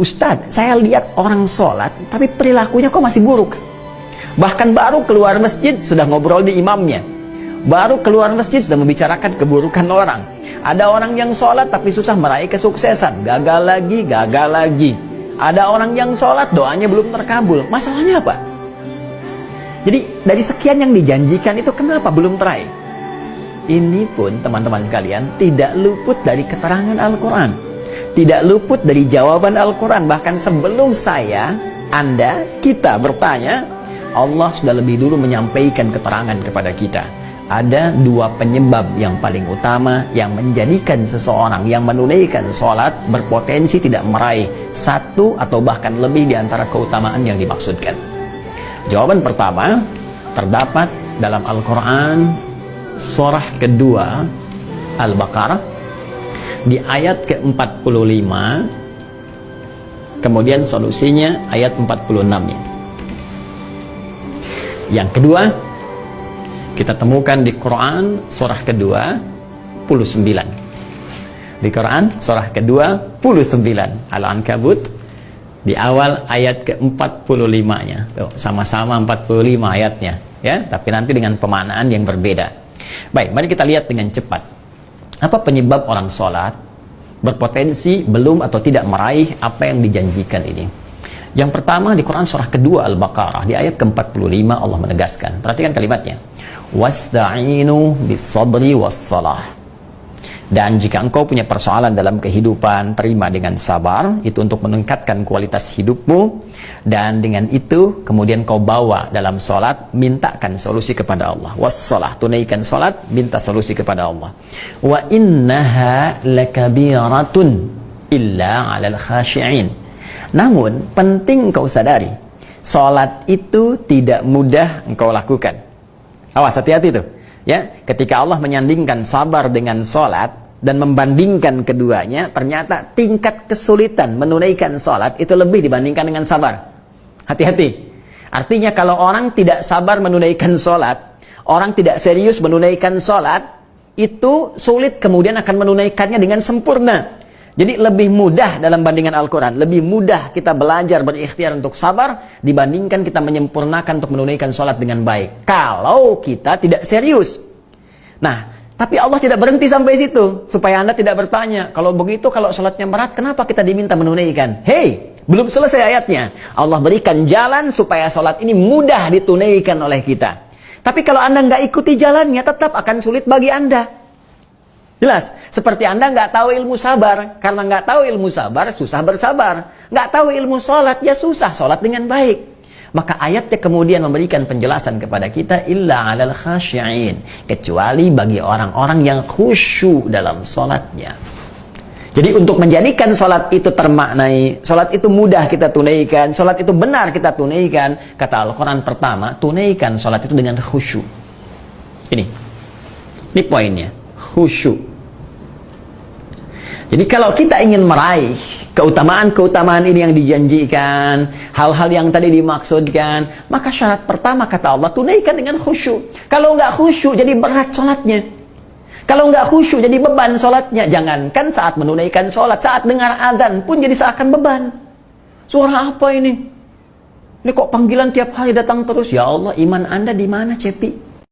Ustadz, saya lihat orang sholat, tapi perilakunya kok masih buruk. Bahkan baru keluar masjid, sudah ngobrol di imamnya. Baru keluar masjid, sudah membicarakan keburukan orang. Ada orang yang sholat, tapi susah meraih kesuksesan. Gagal lagi, gagal lagi. Ada orang yang sholat, doanya belum terkabul. Masalahnya apa? Jadi, dari sekian yang dijanjikan itu, kenapa belum teraih? Ini pun, teman-teman sekalian, tidak luput dari keterangan Al-Quran. Tidak luput dari jawaban Al-Quran. Bahkan sebelum saya, Anda, kita bertanya, Allah sudah lebih dulu menyampaikan keterangan kepada kita. Ada dua penyebab yang paling utama yang menjadikan seseorang yang menunaikan sholat berpotensi tidak meraih satu atau bahkan lebih di antara keutamaan yang dimaksudkan. Jawaban pertama terdapat dalam Al-Quran surah kedua Al-Baqarah di ayat ke-45, kemudian solusinya ayat 46-nya. Yang kedua, kita temukan di Quran surah kedua 29. Di Quran surah kedua 29 Al-Ankabut di awal ayat ke-45-nya. Tuh, sama-sama 45 ayatnya, ya, tapi nanti dengan pemaknaan yang berbeda. Baik, mari kita lihat dengan cepat. Apa penyebab orang sholat berpotensi belum atau tidak meraih apa yang dijanjikan ini? Yang pertama, di Quran surah kedua Al-Baqarah di ayat ke-45 Allah menegaskan. Perhatikan kalimatnya. Wasta'inu bis-sabri was-salah. Dan jika engkau punya persoalan dalam kehidupan, terima dengan sabar, itu untuk meningkatkan kualitas hidupmu, dan dengan itu kemudian kau bawa dalam sholat, mintakan solusi kepada Allah. Wassalah, tunaikan sholat, minta solusi kepada Allah. Wa innaha lakabiratun illa 'alal khashi'in. Namun penting kau sadari, sholat itu tidak mudah engkau lakukan. Awas, hati-hati tuh, ya. Ketika Allah menyandingkan sabar dengan sholat dan membandingkan keduanya, ternyata tingkat kesulitan menunaikan sholat itu lebih dibandingkan dengan sabar. Hati-hati. Artinya kalau orang tidak sabar menunaikan sholat, orang tidak serius menunaikan sholat, itu sulit kemudian akan menunaikannya dengan sempurna. Jadi lebih mudah dalam bandingan Al-Quran, lebih mudah kita belajar berikhtiar untuk sabar dibandingkan kita menyempurnakan untuk menunaikan sholat dengan baik. Kalau kita tidak serius. Nah, tapi Allah tidak berhenti sampai situ, supaya Anda tidak bertanya, kalau begitu, kalau sholatnya berat, kenapa kita diminta menunaikan? Hei, belum selesai ayatnya. Allah berikan jalan supaya sholat ini mudah ditunaikan oleh kita. Tapi kalau Anda nggak ikuti jalannya, tetap akan sulit bagi Anda. Jelas, seperti Anda nggak tahu ilmu sabar. Karena nggak tahu ilmu sabar, susah bersabar. Nggak tahu ilmu sholat, ya susah sholat dengan baik. Maka ayatnya kemudian memberikan penjelasan kepada kita, illa 'alal khashi'in, kecuali bagi orang-orang yang khusyuk dalam sholatnya. Jadi untuk menjadikan sholat itu termaknai, sholat itu mudah kita tunaikan, sholat itu benar kita tunaikan, kata Al-Quran pertama, tunaikan sholat itu dengan khusyuk. Ini poinnya, khusyuk. Jadi kalau kita ingin meraih keutamaan-keutamaan ini yang dijanjikan, hal-hal yang tadi dimaksudkan, maka syarat pertama kata Allah, tunaikan dengan khusyuk. Kalau nggak khusyuk, jadi berat sholatnya. Kalau nggak khusyuk, jadi beban sholatnya. Jangankan saat menunaikan sholat, saat dengar azan pun jadi seakan beban. Suara apa ini? Ini kok panggilan tiap hari datang terus? Ya Allah, iman Anda di mana, Cepi?